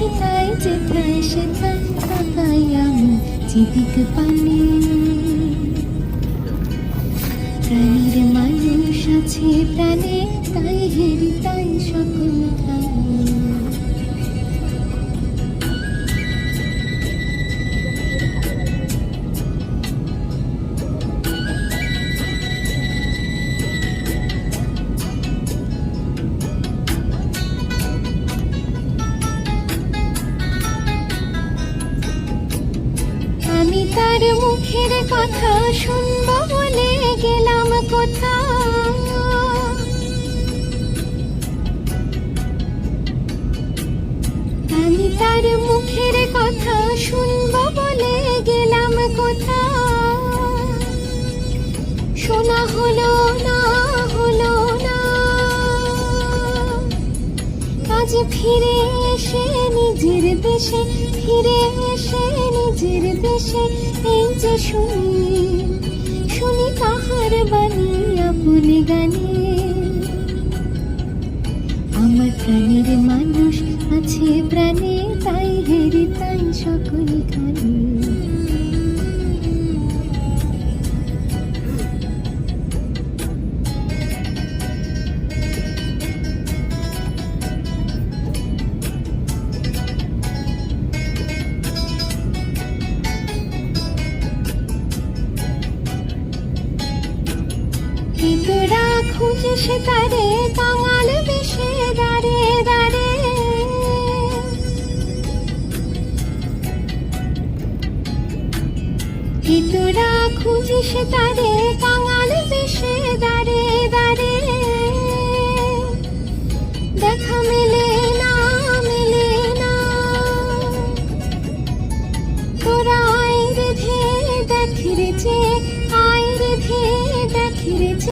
দেখি তাই যেথায় সেথায় তাকাই আমি যেদিক পানে। প্রাণীর মানুষ আছে প্রাণে, তাই হেরি তাই সকল খানে। আমি তার মুখের কথা শুনবো বলে গেলাম কোথাও। আমি তার মুখের কথা শুনবো বলে গেলাম কোথাও। শোনা হলো না, হলো না। আজ ফিরে এসে নিজের দেশে, ফিরে এসে নিজের দেশে এই যে শুনি, শুনি তাহার বাণী আপন গানে। আমার প্রাণের মানুষ আছে প্রাণে, তাই হেরি তাই সকল খানে। তোরা খুঁজিস তারে কাঙাল বেশে দাঁড়ে দাঁড়ে। তোরা খুঁজিস তারে কাঙাল বেশে দাঁড়ে দাঁড়ে।